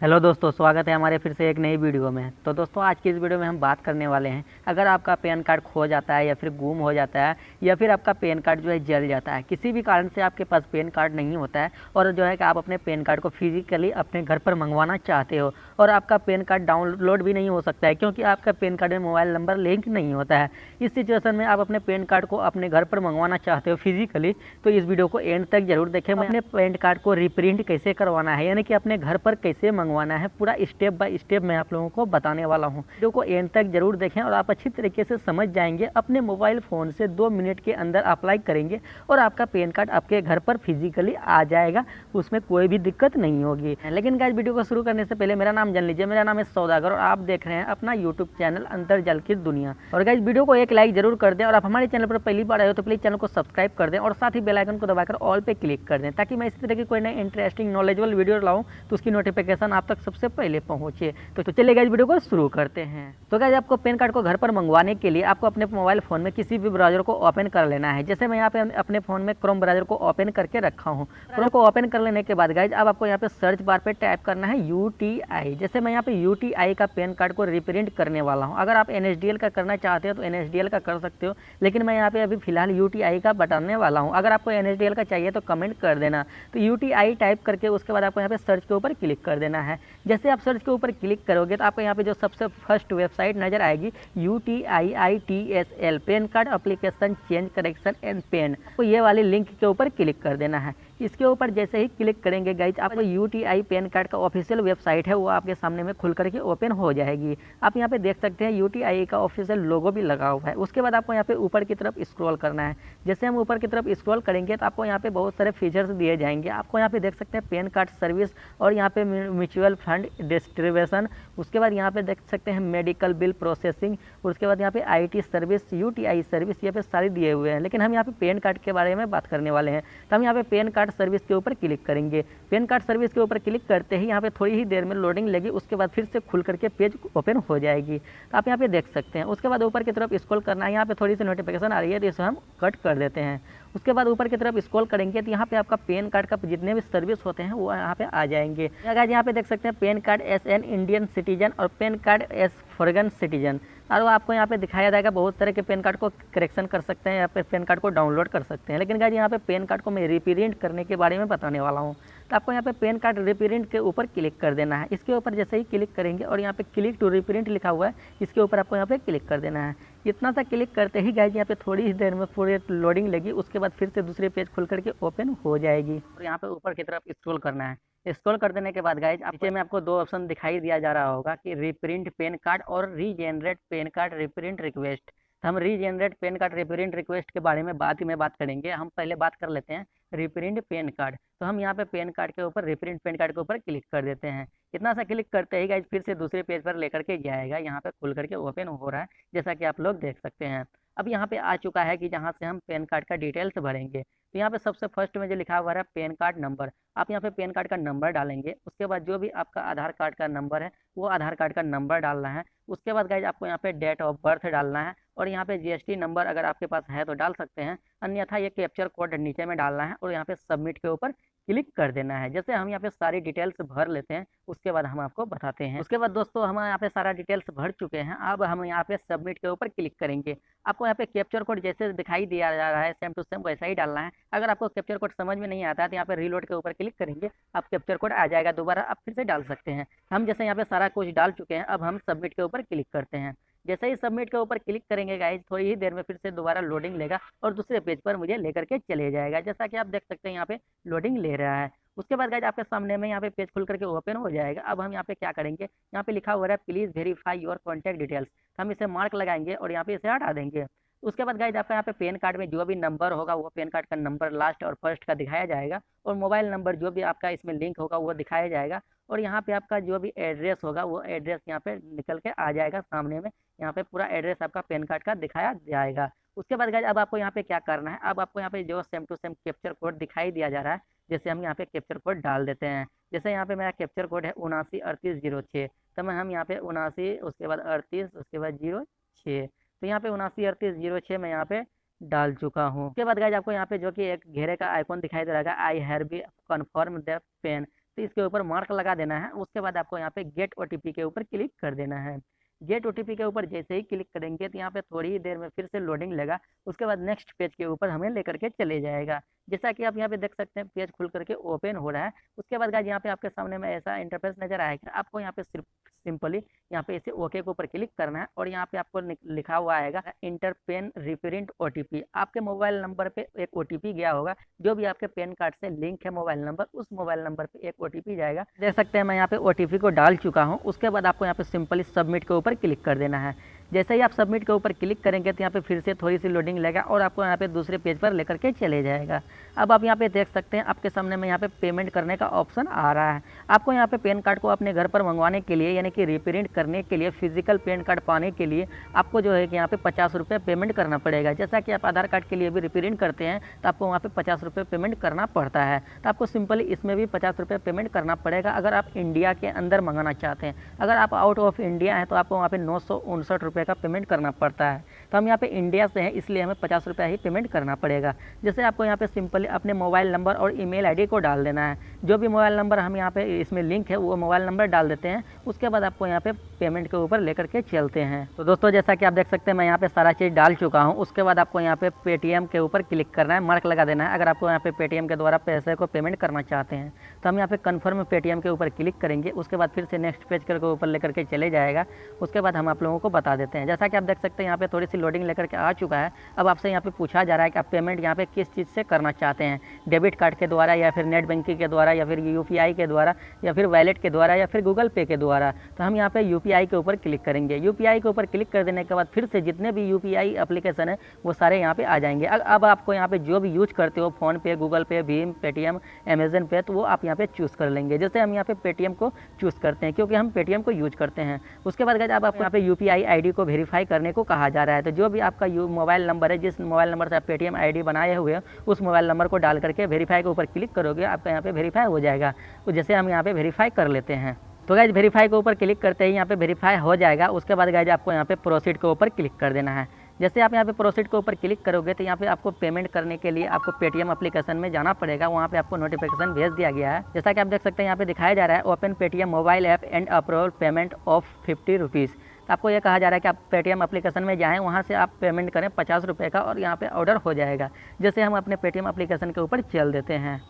Hello दोस्तों, स्वागत है हमारे फिर से एक नई वीडियो में। तो दोस्तों, आज की इस वीडियो में हम बात करने वाले हैं, अगर आपका पैन कार्ड खो जाता है या फिर गुम हो जाता है या फिर आपका पैन कार्ड जो है जल जाता है, किसी भी कारण से आपके पास पैन कार्ड नहीं होता है और जो है कि आप अपने पैन कार्ड को फिजिकली अपने घर पर मंगवाना चाहते हो और आपका पैन कार्ड डाउनलोड भी नहीं हो सकता है क्योंकि आपका पैन कार्ड में मोबाइल नंबर लिंक नहीं होता है। इस सिचुएशन में आप अपने पैन कार्ड को अपने घर पर मंगवाना चाहते हो फिजिकली, तो इस वीडियो को एंड तक जरूर देखें। मैं अपने पैन कार्ड को रिप्रिंट कैसे करवाना है, यानी कि अपने घर पर कैसे मंगवाना है, पूरा स्टेप बाय स्टेप मैं आप लोगों को बताने वाला हूं। वीडियो को एंड तक जरूर देखें और आप अच्छी तरीके से समझ जाएंगे। अपने मोबाइल फ़ोन से 2 मिनट के अंदर अप्लाई करेंगे और आपका पैन कार्ड आपके घर पर फिजिकली आ जाएगा, उसमें कोई भी दिक्कत नहीं होगी। लेकिन गाइस, वीडियो को शुरू करने से पहले मेरा नाम जान लीजिए। मेरा नाम है सौदागर और आप देख रहे हैं अपना यूट्यूब चैनल अंतरजाल की दुनिया। और गाइस, वीडियो को एक लाइक जरूर कर दें और आप हमारे चैनल पर पहली बार आए हो तो प्लीज़ चैनल को सब्सक्राइब कर दें और साथ ही बेल आइकन को दबाकर ऑल पे क्लिक कर दें ताकि मैं इसी तरह की कोई नई इंटरेस्टिंग नॉलेजेबल वीडियो लाऊं तो उसकी नोटिफिकेशन आप तक सबसे पहले पहुंचे। तो चलिए गाइस, वीडियो को शुरू करते हैं। तो गाइस, आपको पैन कार्ड को घर पर मंगवाने के लिए आपको अपने मोबाइल फ़ोन में किसी भी ब्राउज़र को ओपन कर लेना है। जैसे मैं यहाँ पे अपने फ़ोन में क्रोम ब्राउज़र को ओपन करके रखा हूँ। क्रोम को ओपन कर लेने के बाद गाइस, अब आपको यहाँ पे सर्च बार पे टाइप करना है UTI। जैसे मैं यहाँ पे UTI का पैन कार्ड को रिप्रिंट करने वाला हूँ। अगर आप NSDL का करना चाहते हो तो NSDL का कर सकते हो, लेकिन मैं यहाँ पे अभी फिलहाल UTI का बताने वाला हूँ। अगर आपको NSDL का चाहिए तो कमेंट कर देना। तो UTI टाइप करके उसके बाद आपको यहाँ पे सर्च के ऊपर क्लिक कर देना है। जैसे आप सर्च के ऊपर क्लिक करोगे तो आपको यहाँ पे जो सबसे फर्स्ट वेबसाइट नजर आएगी UTIITSL PAN card application change correction and PAN, आपको ये वाले लिंक के ऊपर क्लिक कर देना है। इसके ऊपर जैसे ही क्लिक करेंगे गाइज, आपको UTI पैन कार्ड का ऑफिशियल वेबसाइट है वो आपके सामने में खुल करके ओपन हो जाएगी। आप यहाँ पे देख सकते हैं UTI का ऑफिशियल लोगो भी लगा हुआ है। उसके बाद आपको यहाँ पे ऊपर की तरफ स्क्रॉल करना है। जैसे हम ऊपर की तरफ स्क्रॉल करेंगे तो आपको यहाँ पे बहुत सारे फीचर्स दिए जाएंगे। आपको यहाँ पे देख सकते हैं पैन कार्ड सर्विस और यहाँ पे म्यूचुअल फंड डिस्ट्रीब्यूशन, उसके बाद यहाँ पे देख सकते हैं मेडिकल बिल प्रोसेसिंग, उसके बाद यहाँ पे IT सर्विस, UTI सर्विस, ये पे सारे दिए हुए हैं। लेकिन हम यहाँ पे पैन कार्ड के बारे में बात करने वाले हैं, तो हम यहाँ पे पैन कार्ड सर्विस के ऊपर क्लिक करेंगे। पैन कार्ड सर्विस के ऊपर क्लिक करते ही यहाँ पे थोड़ी ही देर में लोडिंग लगी, उसके बाद फिर से खुल करके पेज ओपन हो जाएगी। तो आप यहाँ पे देख सकते हैं। उसके बाद ऊपर की तरफ स्क्रॉल करना है। यहाँ पे थोड़ी सी नोटिफिकेशन आ रही है तो इसे हम कट कर देते हैं। उसके बाद ऊपर की तरफ स्क्रॉल करेंगे तो यहाँ पे आपका पैन कार्ड का जितने भी सर्विस होते हैं वो यहाँ पे आ जाएंगे। अगर यहाँ पे देख सकते हैं PAN card as an Indian citizen और PAN card as foreign citizen, और वो आपको यहाँ पे दिखाया जाएगा। बहुत तरह के पैन कार्ड को करेक्शन कर सकते हैं या फिर पैन कार्ड को डाउनलोड कर सकते हैं। लेकिन गाइस, यहाँ पे पैन कार्ड को मैं रिप्रिंट करने के बारे में बताने वाला हूँ। तो आपको यहाँ पे पैन कार्ड रिप्रिंट के ऊपर क्लिक कर देना है। इसके ऊपर जैसे ही क्लिक करेंगे और यहाँ पे क्लिक टू रिप्रिंट लिखा हुआ है, इसके ऊपर आपको यहाँ पे क्लिक कर देना है। इतना सा क्लिक करते ही गाइस, यहाँ पे थोड़ी ही देर में पूरे लोडिंग लगी, उसके बाद फिर से दूसरे पेज खुल करके ओपन हो जाएगी। और यहाँ पे ऊपर की तरफ स्क्रॉल करना है। स्क्रॉल कर देने के बाद गाइज, नीचे में आपको 2 ऑप्शन दिखाई दिया जा रहा होगा कि रिप्रिंट पैन कार्ड और regenerate pan card reprint request. तो हम regenerate pan card reprint request के बारे में बाद में बात करेंगे। हम पहले बात कर लेते हैं रिप्रिंट पैन कार्ड। तो हम यहाँ पे पैन कार्ड के ऊपर रिप्रिंट पैन कार्ड के ऊपर क्लिक कर देते हैं। इतना सा क्लिक करते ही गाइज फिर से दूसरे पेज पर लेकर के जाएगा। यहाँ पे खुल करके ओपन हो रहा है, जैसा कि आप लोग देख सकते हैं। अब यहाँ पे आ चुका है कि जहाँ से हम पैन कार्ड का डिटेल्स भरेंगे। तो यहाँ पे सबसे फर्स्ट में जो लिखा हुआ है पैन कार्ड नंबर, आप यहाँ पे पैन कार्ड का नंबर डालेंगे। उसके बाद जो भी आपका आधार कार्ड का नंबर है वो आधार कार्ड का नंबर डालना है। उसके बाद गाइज आपको यहाँ पे डेट ऑफ बर्थ डालना है और यहाँ पे GST नंबर अगर आपके पास है तो डाल सकते हैं, अन्यथा ये कैप्चर कोड नीचे में डालना है और यहाँ पे सबमिट के ऊपर क्लिक कर देना है। जैसे हम यहाँ पे सारी डिटेल्स भर लेते हैं, उसके बाद हम आपको बताते हैं। उसके बाद दोस्तों, हम यहाँ पे सारा डिटेल्स भर चुके हैं। अब हम यहाँ पे सबमिट के ऊपर क्लिक करेंगे। आपको यहाँ पे कैप्चर कोड जैसे दिखाई दिया जा रहा है सेम टू सेम वैसा ही डालना है। अगर आपको कैप्चर कोड समझ में नहीं आता है तो यहाँ पे रीलोड के ऊपर क्लिक करेंगे, आप कैप्चर कोड आ जाएगा, दोबारा आप फिर से डाल सकते हैं। हम जैसे यहाँ पे सारा कुछ डाल चुके हैं, अब हम सबमिट के ऊपर क्लिक करते हैं। जैसे ही सबमिट के ऊपर क्लिक करेंगे गाइज, थोड़ी ही देर में फिर से दोबारा लोडिंग लेगा और दूसरे पेज पर मुझे लेकर के चले जाएगा। जैसा कि आप देख सकते हैं यहाँ पे लोडिंग ले रहा है। उसके बाद गाइज आपके सामने में यहाँ पे पेज खुल करके ओपन हो जाएगा। अब हम यहाँ पे क्या करेंगे, यहाँ पे लिखा हुआ है please verify your contact details, हम इसे मार्क लगाएंगे और यहाँ पे इसे हटा देंगे। उसके बाद गाइज आपका यहाँ पे पैन कार्ड में जो भी नंबर होगा वो पैन कार्ड का नंबर लास्ट और फर्स्ट का दिखाया जाएगा और मोबाइल नंबर जो भी आपका इसमें लिंक होगा वो दिखाया जाएगा और यहाँ पे आपका जो भी एड्रेस होगा वो एड्रेस यहाँ पे निकल के आ जाएगा सामने में। यहाँ पे पूरा एड्रेस आपका पैन कार्ड का दिखाया जाएगा। उसके बाद गाइज अब आपको यहाँ पे क्या करना है, अब आपको यहाँ पे जो same to same captcha code दिखाई दिया जा रहा है, जैसे हम यहाँ पे कैप्चर कोड डाल देते हैं। जैसे यहाँ पे मेरा कैप्चर कोड है 793806, तो मैं हम यहाँ पे 79 उसके बाद 38 उसके बाद 06, तो यहाँ पे 793806 मैं यहाँ पे डाल चुका हूँ। उसके बाद गाइज आपको यहाँ पे जो कि एक घेरे का आइकॉन दिखाई दे रहा है, I have be confirm the PAN, तो इसके ऊपर मार्क लगा देना है। उसके बाद आपको यहाँ पे गेट ओटीपी के ऊपर क्लिक कर देना है। गेट ओटीपी के ऊपर जैसे ही क्लिक करेंगे तो यहाँ पे थोड़ी ही देर में फिर से लोडिंग लेगा। उसके बाद नेक्स्ट पेज के ऊपर हमें लेकर के चले जाएगा। जैसा कि आप यहाँ पे देख सकते हैं पेज खुल करके ओपन हो रहा है। उसके बाद गाइस यहाँ पे आपके सामने में ऐसा इंटरफेस नजर आएगा। आपको यहाँ पे सिर्फ सिंपली यहाँ पे इसे ओके के ऊपर क्लिक करना है और यहाँ पे आपको लिखा हुआ आएगा इंटर पेन रिप्रिंट ओटीपी। आपके मोबाइल नंबर पे एक ओटीपी गया होगा, जो भी आपके पेन कार्ड से लिंक है मोबाइल नंबर, उस मोबाइल नंबर पे एक ओटीपी जाएगा। देख सकते हैं मैं यहाँ पे ओटीपी को डाल चुका हूँ। उसके बाद आपको यहाँ पे सिंपली सबमिट के ऊपर क्लिक कर देना है। जैसे ही आप सबमिट के ऊपर क्लिक करेंगे तो यहाँ पे फिर से थोड़ी सी लोडिंग लेगा और आपको यहाँ पे दूसरे पेज पर लेकर के चले जाएगा। अब आप यहाँ पे देख सकते हैं आपके सामने में यहाँ पे पेमेंट करने का ऑप्शन आ रहा है। आपको यहाँ पे पेन कार्ड को अपने घर पर मंगवाने के लिए यानी कि रिप्रिंट करने के लिए, फिजिकल पेन कार्ड पाने के लिए आपको जो है कि यहाँ पे 50 रुपये पेमेंट करना पड़ेगा। जैसा कि आप आधार कार्ड के लिए भी रिप्रिंट करते हैं तो आपको वहाँ पे 50 रुपये पेमेंट करना पड़ता है। तो आपको सिंपली इसमें भी 50 रुपये पेमेंट करना पड़ेगा अगर आप इंडिया के अंदर मंगाना चाहते हैं। अगर आप आउट ऑफ इंडिया हैं तो आपको वहाँ पे 959 रुपये का पेमेंट करना पड़ता है। तो हम यहाँ पे इंडिया से हैं इसलिए हमें 50 रुपये ही पेमेंट करना पड़ेगा। जैसे आपको यहाँ पे सिंपली अपने मोबाइल नंबर और ईमेल आईडी को डाल देना है। जो भी मोबाइल नंबर हम यहाँ पे इसमें लिंक है वो मोबाइल नंबर डाल देते हैं। उसके बाद आपको यहाँ पे पेमेंट के ऊपर लेकर के चलते हैं। तो दोस्तों जैसा कि आप देख सकते हैं मैं यहाँ पे सारा चीज़ डाल चुका हूँ। उसके बाद आपको यहाँ पे पेटीएम के ऊपर क्लिक करना है, मार्क लगा देना है। अगर आपको यहाँ पे पेटीएम के द्वारा पैसे को पेमेंट करना चाहते हैं तो हम यहाँ पे कन्फर्म पेटीएम के ऊपर क्लिक करेंगे। उसके बाद फिर से नेक्स्ट पेज के ऊपर लेकर के चले जाएगा। उसके बाद हम आप लोगों को बता देते हैं। जैसा कि आप देख सकते हैं यहाँ पे थोड़ी सी लोडिंग लेकर के आ चुका है। अब आपसे यहाँ पे पूछा जा रहा है कि आप पेमेंट यहाँ पे किस चीज़ से करना चाहते हैं, डेबिट कार्ड के द्वारा या फिर नेट बैंकिंग के द्वारा या फिर यूपीआई के द्वारा या फिर वैलेट के द्वारा या फिर गूगल पे के द्वारा। तो हम यहाँ पे यूपीआई के ऊपर क्लिक करेंगे। यूपीआई के ऊपर क्लिक कर देने के बाद फिर से जितने भी यूपीआई एप्लीकेशन है वो सारे यहाँ पे आ जाएंगे। अब आपको यहाँ पे जो भी यूज करते हो, फोन पे, गूगल पे, भीम, पेटीएम, अमेजन पे, तो वो आप यहाँ पे चूज़ कर लेंगे। जैसे हम यहाँ पे पेटीएम को चूज़ करते हैं क्योंकि हम पेटीएम को यूज करते हैं। उसके बाद गाइस अब आपको यहाँ पे यूपीआई आईडी को वेरीफाई करने को कहा जा रहा है। तो जो भी आपका मोबाइल नंबर है, जिस मोबाइल नंबर से आप पेटीएम आईडी बनाए हुए हैं, उस मोबाइल नंबर को डाल करके वेरीफाई के ऊपर क्लिक करोगे, आपका यहाँ पे वेरीफाई हो जाएगा। तो जैसे हम यहाँ पे वेरीफाई कर लेते हैं तो गाइस वेरीफाई के ऊपर क्लिक करते ही यहाँ पे वेरीफाई हो जाएगा। उसके बाद गाइस आपको यहाँ पे प्रोसीड के ऊपर क्लिक कर देना है। जैसे आप यहाँ पे प्रोसीड के ऊपर क्लिक करोगे तो यहाँ पे आपको पेमेंट करने के लिए आपको पेटीएम एप्लीकेशन में जाना पड़ेगा। वहाँ पे आपको नोटिफिकेशन भेज दिया गया है। जैसा कि आप देख सकते हैं यहाँ पे दिखाया जा रहा है open Paytm mobile app and approval payment of 50 rupees. आपको ये कहा जा रहा है कि आप पेटीएम एप्लीकेशन में जाएं, वहाँ से आप पेमेंट करें 50 रुपये का और यहाँ पे ऑर्डर हो जाएगा। जैसे हम अपने पेटीएम एप्लीकेशन के ऊपर चल देते हैं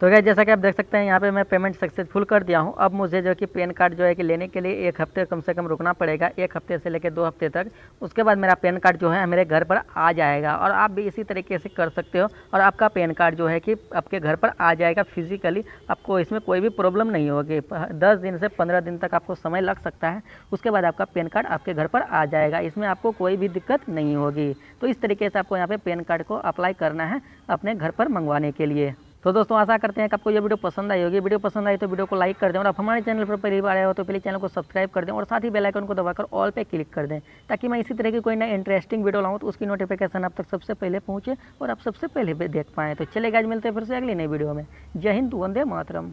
तो गाइस जैसा कि आप देख सकते हैं यहाँ पे मैं पेमेंट सक्सेसफुल कर दिया हूँ। अब मुझे जो कि पेन कार्ड जो है कि लेने के लिए 1 हफ्ते कम से कम रुकना पड़ेगा, 1 हफ्ते से लेकर 2 हफ्ते तक। उसके बाद मेरा पेन कार्ड जो है मेरे घर पर आ जाएगा और आप भी इसी तरीके से कर सकते हो और आपका पेन कार्ड जो है कि आपके घर पर आ जाएगा फिजिकली। आपको इसमें कोई भी प्रॉब्लम नहीं होगी। 10 दिन से 15 दिन तक आपको समय लग सकता है। उसके बाद आपका पेन कार्ड आपके घर पर आ जाएगा। इसमें आपको कोई भी दिक्कत नहीं होगी। तो इस तरीके से आपको यहाँ पे पेन कार्ड को अप्लाई करना है अपने घर पर मंगवाने के लिए। तो दोस्तों आशा करते हैं कि आपको ये वीडियो पसंद आई होगी। वीडियो पसंद आई तो वीडियो को लाइक कर दें और आप हमारे चैनल पर पहली बार आए हो तो पहले चैनल को सब्सक्राइब कर दें और साथ ही बेल आइकन को दबाकर ऑल पे क्लिक कर दें ताकि मैं इसी तरह की कोई नई इंटरेस्टिंग वीडियो लाऊं तो उसकी नोटिफिकेशन आप तक सबसे पहले पहुंचे और आप सबसे पहले देख पाएँ। तो चले गाइस मिलते हैं फिर से अगली नई वीडियो में। जय हिंद, वंदे मातरम।